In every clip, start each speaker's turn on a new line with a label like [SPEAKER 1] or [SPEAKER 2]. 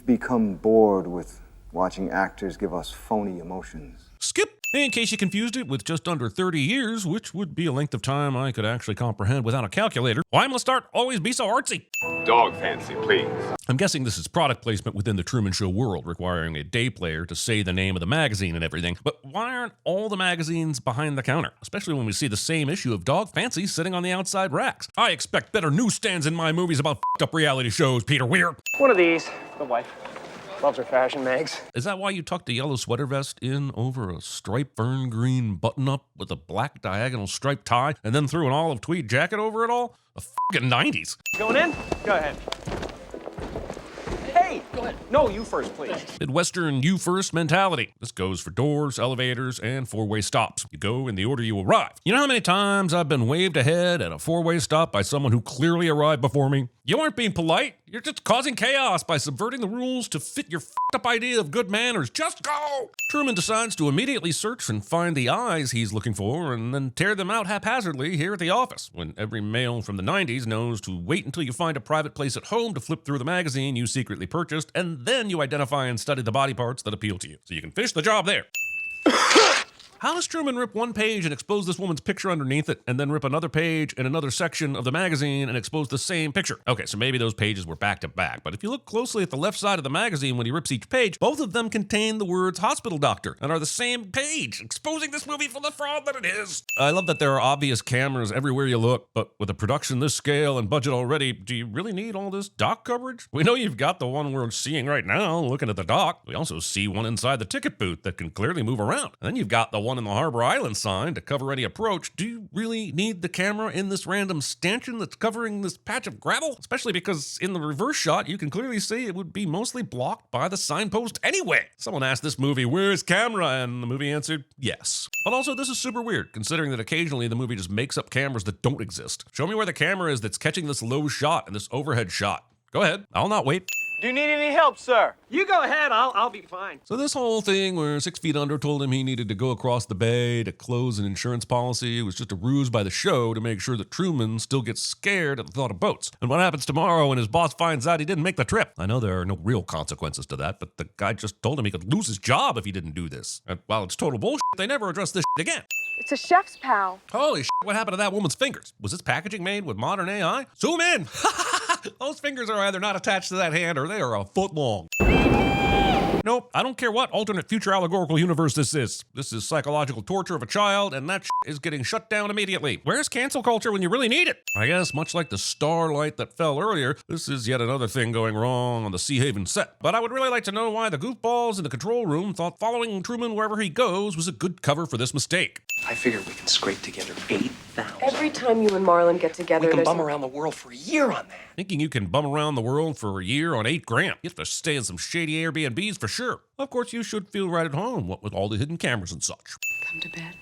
[SPEAKER 1] become bored with watching actors give us phony emotions.
[SPEAKER 2] Skip! In case you confused it with just under 30 years, which would be a length of time I could actually comprehend without a calculator, why must art always be so artsy?
[SPEAKER 3] Dog fancy, please.
[SPEAKER 2] I'm guessing this is product placement within the Truman Show world, requiring a day player to say the name of the magazine and everything. But why aren't all the magazines behind the counter? Especially when we see the same issue of Dog Fancy sitting on the outside racks. I expect better newsstands in my movies about f***ed up reality shows, Peter Weir.
[SPEAKER 4] One of these for the wife. Loves her fashion mags.
[SPEAKER 2] Is that why you tucked a yellow sweater vest in over a striped fern green button-up with a black diagonal striped tie and then threw an olive tweed jacket over it all? The f***ing 90s.
[SPEAKER 4] Going in? Go ahead. Hey! Go ahead. No, you first, please.
[SPEAKER 2] Midwestern you first mentality. This goes for doors, elevators, and four-way stops. You go in the order you arrive. You know how many times I've been waved ahead at a four-way stop by someone who clearly arrived before me? You aren't being polite. You're just causing chaos by subverting the rules to fit your f***ed up idea of good manners. Just go! Truman decides to immediately search and find the eyes he's looking for and then tear them out haphazardly here at the office, when every male from the 90s knows to wait until you find a private place at home to flip through the magazine you secretly purchased, and then you identify and study the body parts that appeal to you. So you can finish the job there. How does Truman rip one page and expose this woman's picture underneath it, and then rip another page in another section of the magazine and expose the same picture? Okay, so maybe those pages were back to back, but if you look closely at the left side of the magazine when he rips each page, both of them contain the words hospital doctor and are the same page, exposing this movie for the fraud that it is. I love that there are obvious cameras everywhere you look, but with a production this scale and budget already, do you really need all this dock coverage? We know you've got the one we're seeing right now, looking at the dock. We also see one inside the ticket booth that can clearly move around. And then you've got the one in the Harbor Island sign to cover any approach. Do you really need the camera in this random stanchion that's covering this patch of gravel? Especially because in the reverse shot, you can clearly see it would be mostly blocked by the signpost anyway. Someone asked this movie, "Where's camera?" And the movie answered, yes. But also, this is super weird, considering that occasionally the movie just makes up cameras that don't exist. Show me where the camera is that's catching this low shot and this overhead shot. Go ahead, I'll not wait.
[SPEAKER 4] Do you need any help, sir? You go ahead. I'll be fine.
[SPEAKER 2] So this whole thing where 6 Feet Under told him he needed to go across the bay to close an insurance policy was just a ruse by the show to make sure that Truman still gets scared at the thought of boats. And what happens tomorrow when his boss finds out he didn't make the trip? I know there are no real consequences to that, but the guy just told him he could lose his job if he didn't do this. And while it's total bullshit, they never address this shit again.
[SPEAKER 5] It's a chef's pal.
[SPEAKER 2] Holy shit, what happened to that woman's fingers? Was this packaging made with modern AI? Zoom in! Those fingers are either not attached to that hand or they are a foot long. Nope, I don't care what alternate future allegorical universe this is. This is psychological torture of a child, and that is getting shut down immediately. Where's cancel culture when you really need it? I guess, much like the starlight that fell earlier, this is yet another thing going wrong on the Sea Haven set. But I would really like to know why the goofballs in the control room thought following Truman wherever he goes was a good cover for this mistake.
[SPEAKER 6] I figure we can scrape together 8,000.
[SPEAKER 5] Every time you and Marlon get together,
[SPEAKER 6] We can
[SPEAKER 5] there's
[SPEAKER 6] bum around the world for a year on that.
[SPEAKER 2] Thinking you can bum around the world for a year on $8,000. You have to stay in some shady Airbnbs for sure. Of course, you should feel right at home, what with all the hidden cameras and such.
[SPEAKER 5] Come to bed.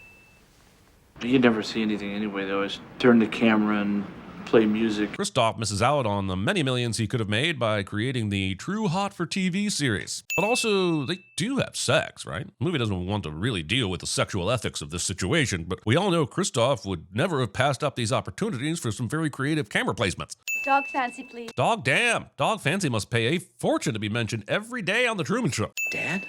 [SPEAKER 7] You never see anything anyway, though. It's turn the camera and play music.
[SPEAKER 2] Christoph misses out on the many millions he could have made by creating the True Hot for TV series. But also, they do have sex, right? The movie doesn't want to really deal with the sexual ethics of this situation, but we all know Christoph would never have passed up these opportunities for some very creative camera placements.
[SPEAKER 8] Dog fancy, please.
[SPEAKER 2] Dog damn. Dog Fancy must pay a fortune to be mentioned every day on The Truman Show.
[SPEAKER 6] Dad?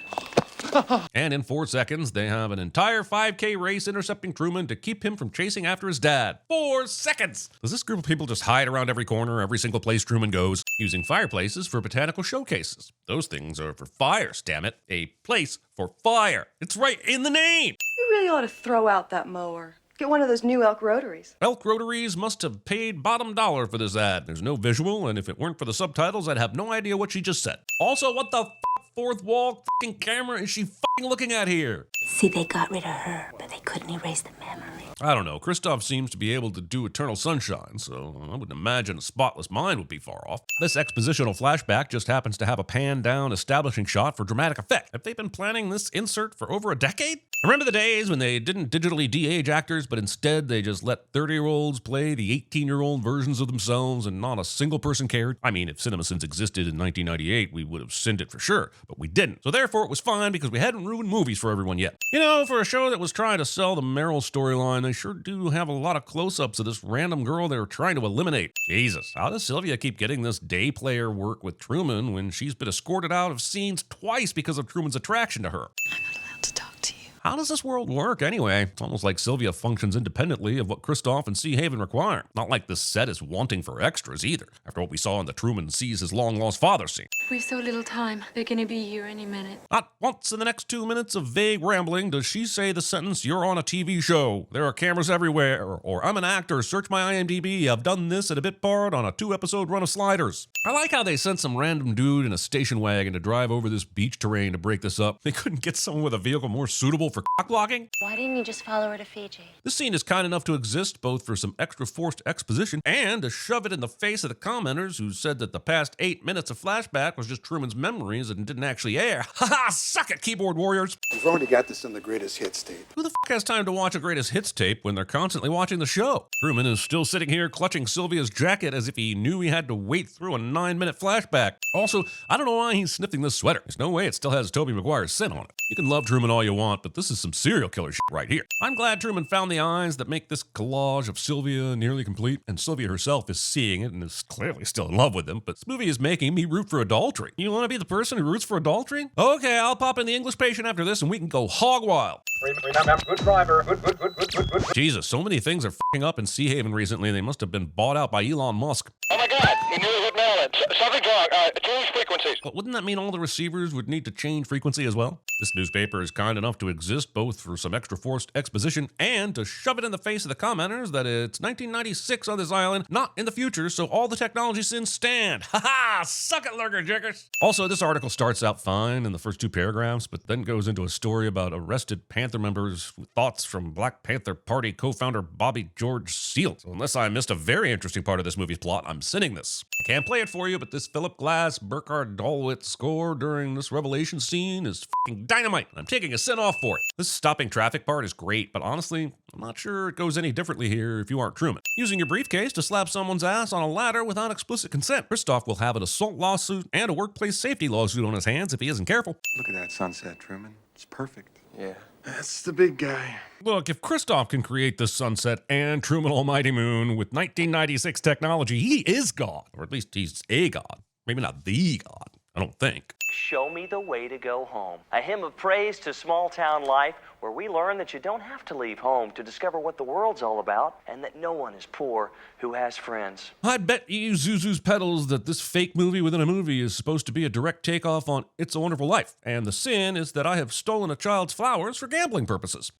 [SPEAKER 2] And in 4 seconds, they have an entire 5K race intercepting Truman to keep him from chasing after his dad. 4 seconds! Does this group of people just hide around every corner, every single place Truman goes, using fireplaces for botanical showcases? Those things are for fires, damn it. A place for fire. It's right in the name!
[SPEAKER 5] You really ought to throw out that mower. Get one of those new elk rotaries.
[SPEAKER 2] Elk Rotaries must have paid bottom dollar for this ad. There's no visual, and if it weren't for the subtitles, I'd have no idea what she just said. Also, what the fourth wall camera is she looking at here?
[SPEAKER 8] See, they got rid of her, but they couldn't erase the memory.
[SPEAKER 2] I don't know. Christoph seems to be able to do Eternal Sunshine, so I wouldn't imagine a spotless mind would be far off. This expositional flashback just happens to have a pan-down establishing shot for dramatic effect. Have they been planning this insert for over a decade? Remember the days when they didn't digitally de-age actors, but instead they just let 30-year-olds play the 18-year-old versions of themselves and not a single person cared? I mean, if CinemaSins existed in 1998, we would have sinned it for sure, but we didn't. So therefore it was fine because we hadn't ruined movies for everyone yet. You know, for a show that was trying to sell the Meryl storyline, they sure do have a lot of close-ups of this random girl they were trying to eliminate. Jesus, how does Sylvia keep getting this day player work with Truman when she's been escorted out of scenes twice because of Truman's attraction to her?
[SPEAKER 5] I'm not allowed to talk to you.
[SPEAKER 2] How does this world work anyway? It's almost like Sylvia functions independently of what Kristoff and Sea Haven require. Not like this set is wanting for extras either, after what we saw in the Truman sees his long-lost father scene.
[SPEAKER 3] We've so little time. They're gonna be here any minute.
[SPEAKER 2] Not once in the next 2 minutes of vague rambling does she say the sentence, "You're on a TV show. There are cameras everywhere," or "I'm an actor. Search my IMDb. I've done this at a bit part on a 2-episode run of Sliders." I like how they sent some random dude in a station wagon to drive over this beach terrain to break this up. They couldn't get someone with a vehicle more suitable for cock-blocking?
[SPEAKER 8] Why didn't you just follow her to Fiji?
[SPEAKER 2] This scene is kind enough to exist both for some extra forced exposition and to shove it in the face of the commenters who said that the past 8 minutes of flashback was just Truman's memories and didn't actually air. Haha, suck it, keyboard warriors!
[SPEAKER 9] We've already got this in the greatest hits tape.
[SPEAKER 2] Who the f has time to watch a greatest hits tape when they're constantly watching the show? Truman is still sitting here clutching Sylvia's jacket as if he knew he had to wait through a 9-minute flashback. Also, I don't know why he's sniffing this sweater. There's no way it still has Tobey Maguire's scent on it. You can love Truman all you want, but this is some serial killer shit right here. I'm glad Truman found the eyes that make this collage of Sylvia nearly complete, and Sylvia herself is seeing it and is clearly still in love with him, but this movie is making me root for adultery. You want to be the person who roots for adultery? Okay, I'll pop in the English patient after this and we can go hog wild.
[SPEAKER 4] Good driver. Good.
[SPEAKER 2] Jesus, so many things are f***ing up in Sea Haven recently, they must have been bought out by Elon Musk.
[SPEAKER 10] Oh my God, he nearly hit Maryland. Something's wrong. Change frequencies.
[SPEAKER 2] But wouldn't that mean all the receivers would need to change frequency as well? This newspaper is kind enough to exist both for some extra forced exposition and to shove it in the face of the commenters that it's 1996 on this island, not in the future, so all the technology sins stand. Ha-ha! Suck it, lurker jiggers! Also, this article starts out fine in the first 2 paragraphs, but then goes into a story about arrested Panther members with thoughts from Black Panther Party co-founder Bobby George Seal. So unless I missed a very interesting part of this movie's plot, I'm sinning this. I can't play it for you, but this Philip Glass, Burkhard Dolwitz score during this revelation scene is f***ing dynamite. I'm taking a sin off for it. This stopping traffic part is great, but honestly, I'm not sure it goes any differently here if you aren't Truman. Using your briefcase to slap someone's ass on a ladder without explicit consent. Kristoff will have an assault lawsuit and a workplace safety lawsuit on his hands if he isn't careful.
[SPEAKER 1] Look at that sunset, Truman. It's perfect.
[SPEAKER 9] Yeah. That's the big guy.
[SPEAKER 2] Look, if Kristoff can create this sunset and Truman Almighty Moon with 1996 technology, he is God. Or at least he's a God. Maybe not the God, I don't think.
[SPEAKER 4] Show me the way to go home. A hymn of praise to small town life, where we learn that you don't have to leave home to discover what the world's all about, and that no one is poor who has friends.
[SPEAKER 2] I bet you Zuzu's pedals that this fake movie within a movie is supposed to be a direct takeoff on It's a Wonderful Life, and the sin is that I have stolen a child's flowers for gambling purposes.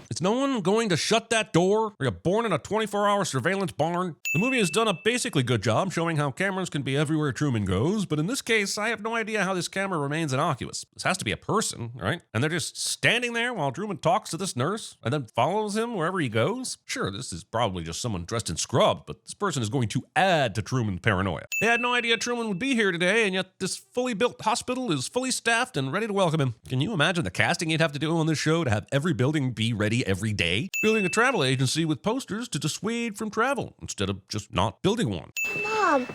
[SPEAKER 2] Is no one going to shut that door? Are you born in a 24-hour surveillance barn? The movie has done a basically good job showing how cameras can be everywhere Truman goes, but in this case, I have no idea how this camera remains innocuous. This has to be a person, right? And they're just standing there while Truman talks to this nurse and then follows him wherever he goes? Sure, this is probably just someone dressed in scrubs, but this person is going to add to Truman's paranoia. They had no idea Truman would be here today, and yet this fully built hospital is fully staffed and ready to welcome him. Can you imagine the casting you'd have to do on this show to have every building be ready every day? Building a travel agency with posters to dissuade from travel instead of just not building one.
[SPEAKER 8] Mom,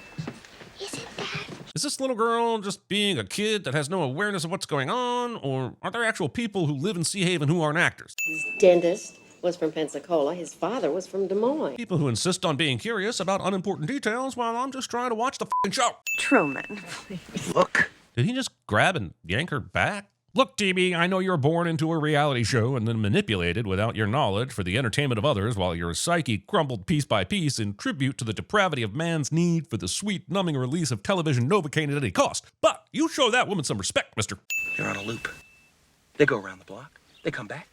[SPEAKER 8] isn't that...
[SPEAKER 2] Is this little girl just being a kid that has no awareness of what's going on, or are there actual people who live in Sea Haven who aren't actors?
[SPEAKER 11] His dentist was from Pensacola. His father was from Des Moines.
[SPEAKER 2] People who insist on being curious about unimportant details while I'm just trying to watch the f***ing show.
[SPEAKER 5] Truman, please.
[SPEAKER 1] Look.
[SPEAKER 2] Did he just grab and yank her back? Look, TB, I know you're born into a reality show and then manipulated without your knowledge for the entertainment of others while your psyche crumbled piece by piece in tribute to the depravity of man's need for the sweet, numbing release of television Novocaine at any cost. But you show that woman some respect, mister.
[SPEAKER 6] You're on a loop. They go around the block. They come back.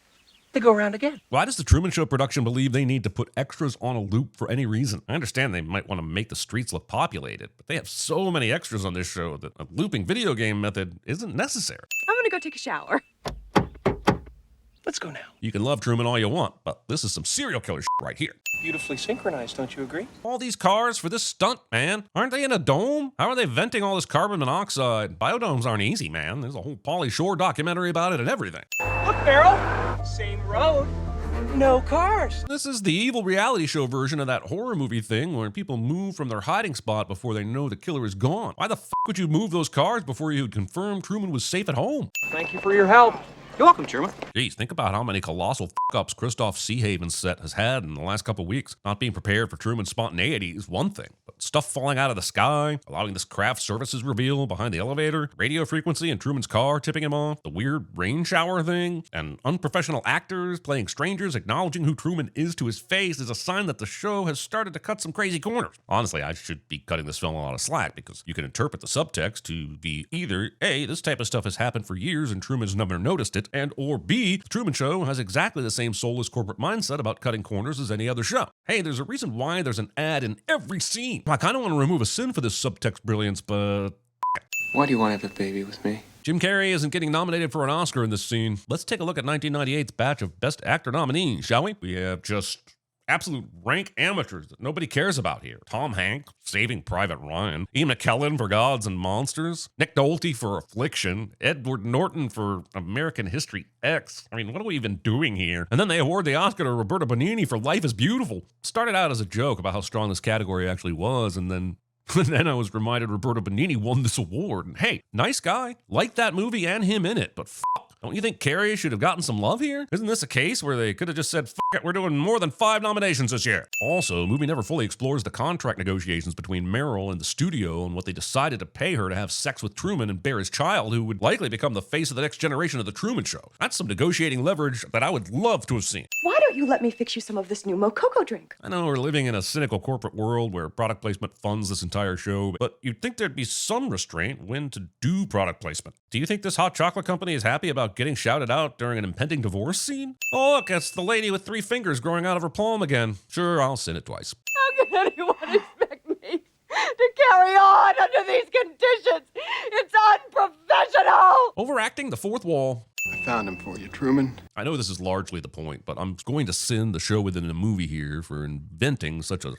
[SPEAKER 6] They go around again.
[SPEAKER 2] Why does the Truman Show production believe they need to put extras on a loop for any reason? I understand they might want to make the streets look populated, but they have so many extras on this show that a looping video game method isn't necessary.
[SPEAKER 5] I'm gonna go take a shower.
[SPEAKER 6] Let's go now.
[SPEAKER 2] You can love Truman all you want, but this is some serial killer shit right here.
[SPEAKER 6] Beautifully synchronized, don't you agree?
[SPEAKER 2] All these cars for this stunt, man. Aren't they in a dome? How are they venting all this carbon monoxide? Biodomes aren't easy, man. There's a whole Pauly Shore documentary about it and everything.
[SPEAKER 6] Look, Meryl. Same road. No cars.
[SPEAKER 2] This is the evil reality show version of that horror movie thing where people move from their hiding spot before they know the killer is gone. Why the f*** would you move those cars before you had confirmed Truman was safe at home?
[SPEAKER 6] Thank you for your help. You're welcome, Truman.
[SPEAKER 2] Geez, think about how many colossal f***ups Christoph Seehaven's set has had in the last couple weeks. Not being prepared for Truman's spontaneity is one thing, but stuff falling out of the sky, allowing this craft services reveal behind the elevator, radio frequency in Truman's car tipping him off, the weird rain shower thing, and unprofessional actors playing strangers acknowledging who Truman is to his face is a sign that the show has started to cut some crazy corners. Honestly, I should be cutting this film a lot of slack because you can interpret the subtext to be either A, this type of stuff has happened for years and Truman's never noticed it, and or B, the Truman Show has exactly the same soulless corporate mindset about cutting corners as any other show. Hey, there's a reason why there's an ad in every scene. I kind of want to remove a sin for this subtext brilliance, but
[SPEAKER 6] Why do you want to have a baby with me?
[SPEAKER 2] Jim Carrey isn't getting nominated for an Oscar in this scene. Let's take a look at 1998's batch of Best Actor nominees, shall we? We have just absolute rank amateurs that nobody cares about here. Tom Hanks, Saving Private Ryan, Ian McKellen for Gods and Monsters, Nick Nolte for Affliction, Edward Norton for American History X. I mean, what are we even doing here? And then they award the Oscar to Roberto Benigni for Life is Beautiful. Started out as a joke about how strong this category actually was, and then I was reminded Roberto Benigni won this award. And hey, nice guy. Liked that movie and him in it, but don't you think Carey should have gotten some love here? Isn't this a case where they could have just said, f it, we're doing more than 5 nominations this year? Also, the movie never fully explores the contract negotiations between Meryl and the studio and what they decided to pay her to have sex with Truman and bear his child, who would likely become the face of the next generation of the Truman Show. That's some negotiating leverage that I would love to have seen.
[SPEAKER 5] Why don't you let me fix you some of this new Mococo drink?
[SPEAKER 2] I know we're living in a cynical corporate world where product placement funds this entire show, but you'd think there'd be some restraint when to do product placement. Do you think this hot chocolate company is happy about getting shouted out during an impending divorce scene? Oh look, it's the lady with 3 fingers growing out of her palm again. Sure, I'll sin it twice.
[SPEAKER 12] How can anyone expect me to carry on under these conditions? It's unprofessional!
[SPEAKER 2] Overacting the fourth wall.
[SPEAKER 9] I found him for you, Truman.
[SPEAKER 2] I know this is largely the point, but I'm going to sin the show within a movie here for inventing such a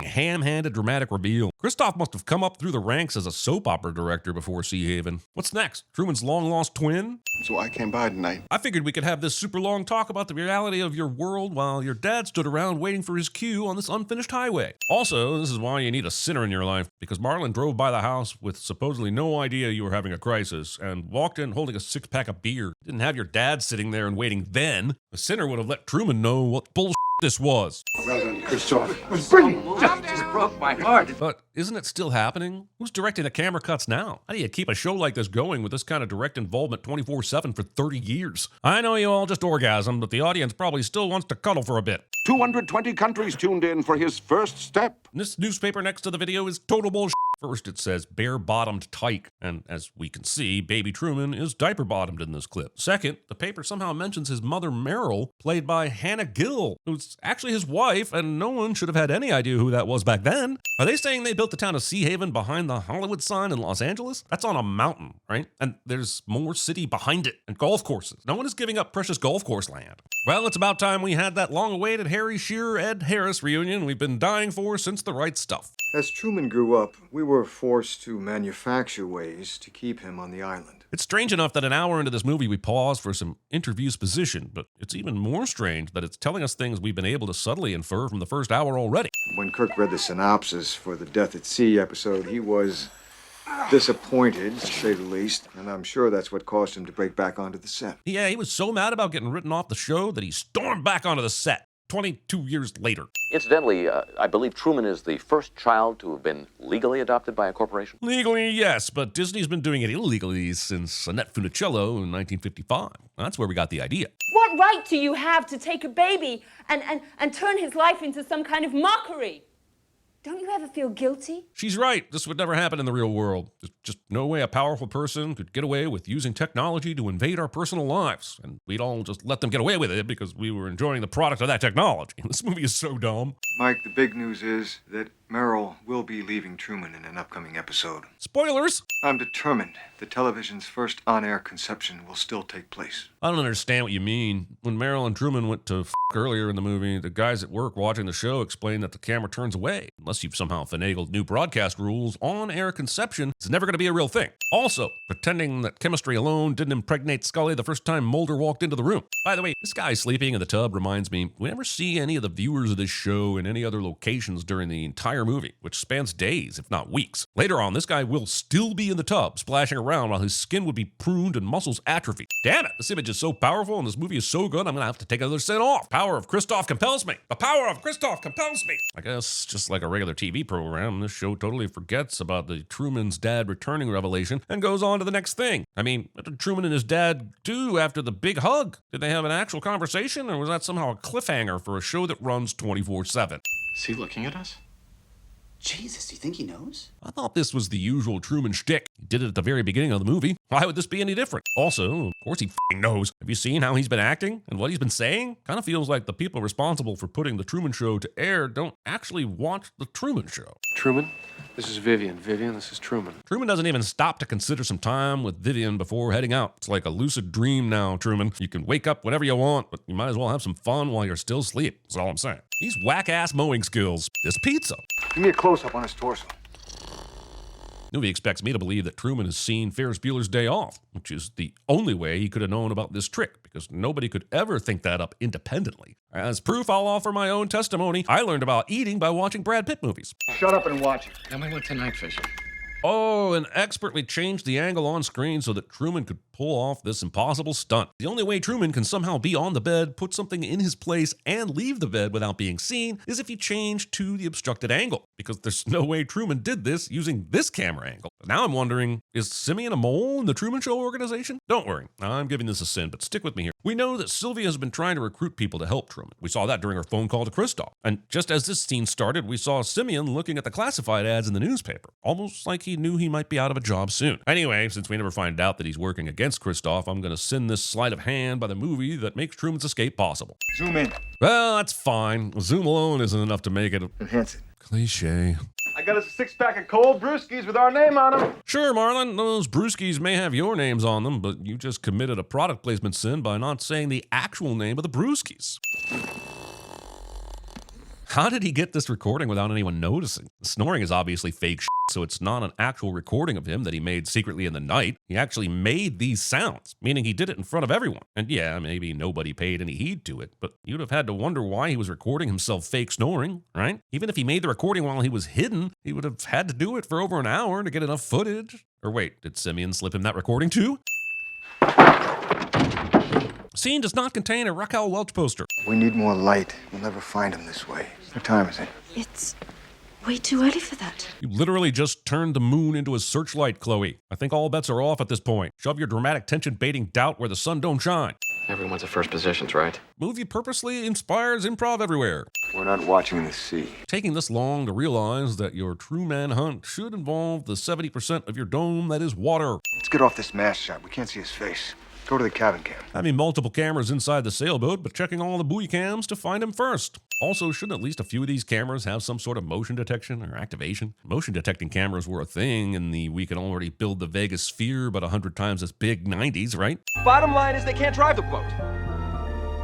[SPEAKER 2] ham-handed dramatic reveal. Christoph must have come up through the ranks as a soap opera director before Seahaven. What's next? Truman's long-lost twin?
[SPEAKER 9] So I came by tonight.
[SPEAKER 2] I figured we could have this super long talk about the reality of your world while your dad stood around waiting for his cue on this unfinished highway. Also, this is why you need a sinner in your life, because Marlon drove by the house with supposedly no idea you were having a crisis and walked in holding a 6-pack of beer. Didn't have your dad sitting there and waiting then. The sinner would have let Truman know what bullshit this was.
[SPEAKER 9] Well done, Christoph. It was brilliant.
[SPEAKER 6] Just broke my heart.
[SPEAKER 2] But isn't it still happening? Who's directing the camera cuts now? How do you keep a show like this going with this kind of direct involvement 24/7 for 30 years? I know you all just orgasmed, but the audience probably still wants to cuddle for a bit.
[SPEAKER 10] 220 countries tuned in for his first step.
[SPEAKER 2] This newspaper next to the video is total bullshit. First, it says bare-bottomed tyke, and as we can see, baby Truman is diaper-bottomed in this clip. Second, the paper somehow mentions his mother Meryl, played by Hannah Gill, who's actually his wife, and no one should have had any idea who that was back then. Are they saying they built the town of Seahaven behind the Hollywood sign in Los Angeles? That's on a mountain, right? And there's more city behind it, and golf courses. No one is giving up precious golf course land. Well, it's about time we had that long-awaited Harry Shearer, Ed Harris reunion we've been dying for since The Right Stuff.
[SPEAKER 1] As Truman grew up, we were forced to manufacture ways to keep him on the island.
[SPEAKER 2] It's strange enough that an hour into this movie we pause for some interview exposition, but it's even more strange that it's telling us things we've been able to subtly infer from the first hour already.
[SPEAKER 1] When Kirk read the synopsis for the Death at Sea episode, he was disappointed, to say the least, and I'm sure that's what caused him to break back onto the set.
[SPEAKER 2] Yeah, he was so mad about getting written off the show that he stormed back onto the set 22 years later.
[SPEAKER 13] Incidentally, I believe Truman is the first child to have been legally adopted by a corporation.
[SPEAKER 2] Legally, yes, but Disney's been doing it illegally since Annette Funicello in 1955. That's where we got the idea.
[SPEAKER 12] What right do you have to take a baby and turn his life into some kind of mockery? Don't you ever feel guilty?
[SPEAKER 2] She's right. This would never happen in the real world. There's just no way a powerful person could get away with using technology to invade our personal lives. And we'd all just let them get away with it because we were enjoying the product of that technology. This movie is so dumb.
[SPEAKER 1] Mike, the big news is that Merrill will be leaving Truman in an upcoming episode.
[SPEAKER 2] Spoilers!
[SPEAKER 1] I'm determined the television's first on-air conception will still take place.
[SPEAKER 2] I don't understand what you mean. When Meryl and Truman went to earlier in the movie, the guys at work watching the show explained that the camera turns away. Unless you've somehow finagled new broadcast rules, on-air conception is never going to be a real thing. Also, pretending that chemistry alone didn't impregnate Scully the first time Mulder walked into the room. By the way, this guy sleeping in the tub reminds me, we never see any of the viewers of this show in any other locations during the entire movie, which spans days, if not weeks. Later on, this guy will still be in the tub, splashing around while his skin would be pruned and muscles atrophied. Damn it, this image is so powerful and this movie is so good, I'm gonna have to take another set off. Power of Christoph compels me. The power of Christoph compels me. I guess, just like a regular TV program, this show totally forgets about the Truman's dad returning revelation and goes on to the next thing. I mean, what did Truman and his dad do after the big hug? Did they have an actual conversation, or was that somehow a cliffhanger for a show that runs 24/7?
[SPEAKER 9] Is he looking at us?
[SPEAKER 14] Jesus, do you think he knows?
[SPEAKER 2] I thought this was the usual Truman shtick. He did it at the very beginning of the movie. Why would this be any different? Also, of course he f***ing knows. Have you seen how he's been acting and what he's been saying? Kind of feels like the people responsible for putting the Truman Show to air don't actually watch the Truman Show.
[SPEAKER 15] Truman, this is Vivian. Vivian, this is Truman.
[SPEAKER 2] Truman doesn't even stop to consider some time with Vivian before heading out. It's like a lucid dream now, Truman. You can wake up whenever you want, but you might as well have some fun while you're still asleep. That's all I'm saying. These whack-ass mowing skills. This pizza.
[SPEAKER 1] Give me a close-up on his torso.
[SPEAKER 2] Movie expects me to believe that Truman has seen Ferris Bueller's Day Off, which is the only way he could have known about this trick, because nobody could ever think that up independently. As proof, I'll offer my own testimony. I learned about eating by watching Brad Pitt movies.
[SPEAKER 1] Shut up and watch it.
[SPEAKER 9] Then we went to night fishing.
[SPEAKER 2] Oh, and expertly changed the angle on screen so that Truman could pull off this impossible stunt. The only way Truman can somehow be on the bed, put something in his place, and leave the bed without being seen is if he changed to the obstructed angle, because there's no way Truman did this using this camera angle. Now I'm wondering, is Simeon a mole in the Truman Show organization? Don't worry, I'm giving this a sin, but stick with me here. We know that Sylvia has been trying to recruit people to help Truman. We saw that during her phone call to Christoph. And just as this scene started, we saw Simeon looking at the classified ads in the newspaper, almost like he knew he might be out of a job soon. Anyway, since we never find out that he's working against Christoph, I'm going to send this sleight of hand by the movie that makes Truman's escape possible.
[SPEAKER 1] Zoom in.
[SPEAKER 2] Well, that's fine. Zoom alone isn't enough to make it
[SPEAKER 1] Enhance it.
[SPEAKER 2] cliche.
[SPEAKER 1] I got us a six-pack of cold brewskis with our name on them.
[SPEAKER 2] Sure, Marlon, those brewskis may have your names on them, but you just committed a product placement sin by not saying the actual name of the brewskis. How did he get this recording without anyone noticing? The snoring is obviously fake shit, so it's not an actual recording of him that he made secretly in the night. He actually made these sounds, meaning he did it in front of everyone. And yeah, maybe nobody paid any heed to it, but you'd have had to wonder why he was recording himself fake snoring, right? Even if he made the recording while he was hidden, he would have had to do it for over an hour to get enough footage. Or wait, did Simeon slip him that recording too? Scene does not contain a Raquel Welch poster.
[SPEAKER 1] We need more light. We'll never find him this way. What time is it?
[SPEAKER 5] It's way too early for that.
[SPEAKER 2] You literally just turned the moon into a searchlight, Chloe. I think all bets are off at this point. Shove your dramatic tension-baiting doubt where the sun don't shine.
[SPEAKER 9] Everyone's at first positions, right?
[SPEAKER 2] Movie purposely inspires improv everywhere.
[SPEAKER 1] We're not watching the sea.
[SPEAKER 2] Taking this long to realize that your true manhunt should involve the 70% of your dome that is water.
[SPEAKER 1] Let's get off this mast shot. We can't see his face. Go to the cabin cam.
[SPEAKER 2] Having multiple cameras inside the sailboat, but checking all the buoy cams to find him first. Also, shouldn't at least a few of these cameras have some sort of motion detection or activation? Motion detecting cameras were a thing in the we can already build the Vegas sphere but 100 times as big 90s, right?
[SPEAKER 6] Bottom line is they can't drive the boat.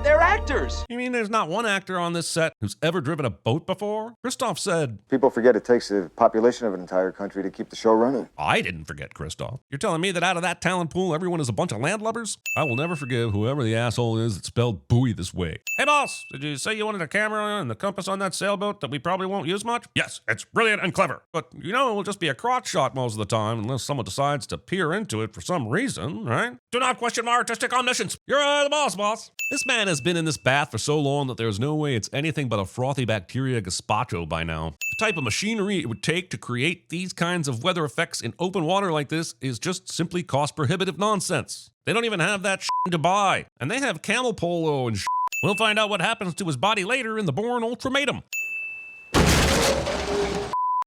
[SPEAKER 6] They're actors.
[SPEAKER 2] You mean there's not one actor on this set who's ever driven a boat before? Christoph said,
[SPEAKER 1] People forget it takes the population of an entire country to keep the show running.
[SPEAKER 2] I didn't forget, Christoph. You're telling me that out of that talent pool, everyone is a bunch of landlubbers? I will never forgive whoever the asshole is that spelled buoy this way. Hey, boss, did you say you wanted a camera and the compass on that sailboat that we probably won't use much? Yes, it's brilliant and clever. But, you know, it will just be a crotch shot most of the time unless someone decides to peer into it for some reason, right? Do not question my artistic omniscience. You're the boss. This man has been in this bath for so long that there's no way it's anything but a frothy bacteria gazpacho by now. The type of machinery it would take to create these kinds of weather effects in open water like this is just simply cost-prohibitive nonsense. They don't even have that in Dubai, and they have camel polo and We'll find out what happens to his body later in the Bourne Ultimatum.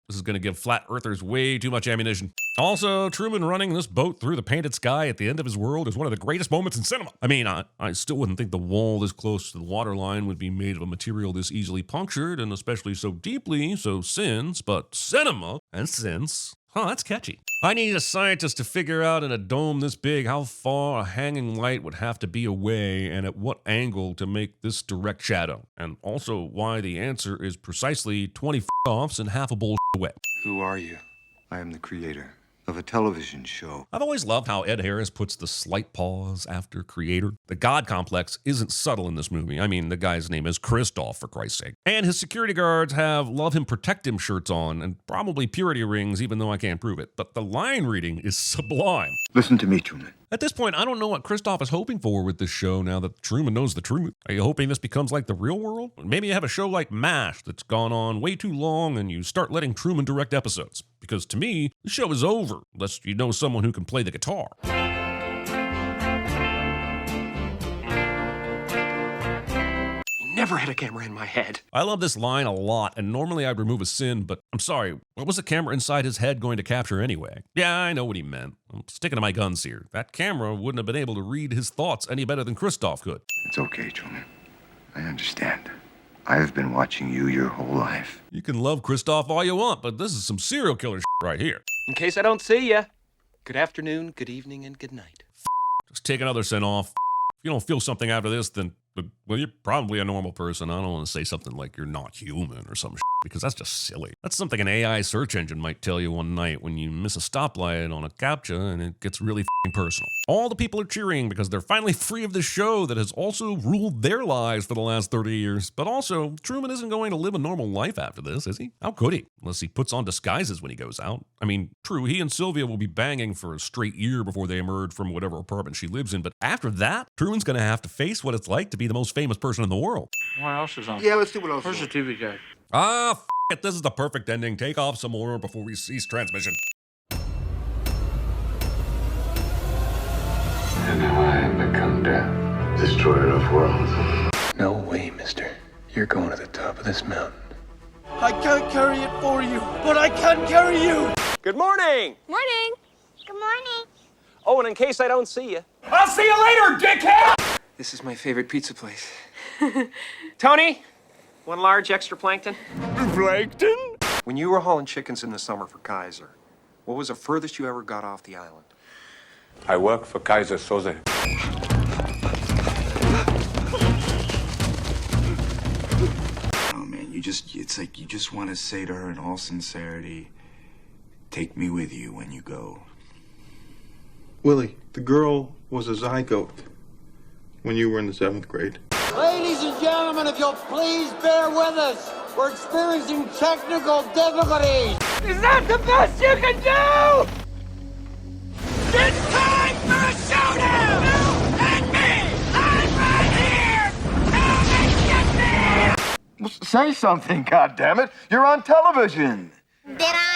[SPEAKER 2] This is going to give flat earthers way too much ammunition. Also, Truman running this boat through the painted sky at the end of his world is one of the greatest moments in cinema. I mean, I still wouldn't think the wall this close to the waterline would be made of a material this easily punctured, and especially so deeply, so sins, but cinema and since. Huh, that's catchy. I need a scientist to figure out in a dome this big how far a hanging light would have to be away and at what angle to make this direct shadow. And also why the answer is precisely 20 offs and half a bowl away.
[SPEAKER 15] Who are you?
[SPEAKER 1] I am the creator of a television show.
[SPEAKER 2] I've always loved how Ed Harris puts the slight pause after creator. The God complex isn't subtle in this movie. I mean, the guy's name is Christoph, for Christ's sake. And his security guards have love him, protect him shirts on, and probably purity rings, even though I can't prove it. But the line reading is sublime.
[SPEAKER 1] Listen to me, Truman.
[SPEAKER 2] At this point, I don't know what Christoph is hoping for with this show now that Truman knows the truth. Are you hoping this becomes like the real world? Maybe you have a show like MASH that's gone on way too long and you start letting Truman direct episodes. Because to me, the show is over, unless you know someone who can play the guitar.
[SPEAKER 15] Never had a camera in my head.
[SPEAKER 2] I love this line a lot, and normally I'd remove a sin, but I'm sorry, what was the camera inside his head going to capture anyway? Yeah, I know what he meant. I'm sticking to my guns here. That camera wouldn't have been able to read his thoughts any better than Christoph could.
[SPEAKER 1] It's okay, Truman. I understand. I have been watching you your whole life.
[SPEAKER 2] You can love Christoph all you want, but this is some serial killer right here.
[SPEAKER 6] In case I don't see ya, good afternoon, good evening, and good night.
[SPEAKER 2] Just take another sin off. If you don't feel something after this, then, well, you're probably a normal person. I don't want to say something like you're not human or some because that's just silly. That's something an AI search engine might tell you one night when you miss a stoplight on a CAPTCHA and it gets really personal. All the people are cheering because they're finally free of this show that has also ruled their lives for the last 30 years. But also, Truman isn't going to live a normal life after this, is he? How could he? Unless he puts on disguises when he goes out. I mean, true, he and Sylvia will be banging for a straight year before they emerge from whatever apartment she lives in. But after that, Truman's going to have to face what it's like to be the most famous person in the world.
[SPEAKER 7] What else is on?
[SPEAKER 10] Yeah, let's do what else.
[SPEAKER 7] Where's the TV guy?
[SPEAKER 2] Ah, it. This is the perfect ending. Take off some more before we cease transmission.
[SPEAKER 16] And now I have become death, destroyer of worlds.
[SPEAKER 15] No way, mister. You're going to the top of this mountain.
[SPEAKER 6] I can't carry it for you, but I can carry you. Good morning.
[SPEAKER 8] Morning. Good morning.
[SPEAKER 6] Oh, and in case I don't see you.
[SPEAKER 10] I'll see you later, dickhead!
[SPEAKER 15] This is my favorite pizza place.
[SPEAKER 6] Tony, one large extra plankton.
[SPEAKER 10] Plankton?
[SPEAKER 15] When you were hauling chickens in the summer for Kaiser, what was the furthest you ever got off the island?
[SPEAKER 16] I work for Kaiser Soze.
[SPEAKER 14] Oh man, it's like you just want to say to her in all sincerity, take me with you when you go.
[SPEAKER 17] Willie, the girl was a zygote when you were in the 7th grade.
[SPEAKER 10] Ladies and gentlemen, if you'll please bear with us. We're experiencing technical difficulties. Is that the best you can do? It's time for a showdown! You and me! I'm right here! Come and get me!
[SPEAKER 1] Say something, goddammit! You're on television!
[SPEAKER 8] Did I?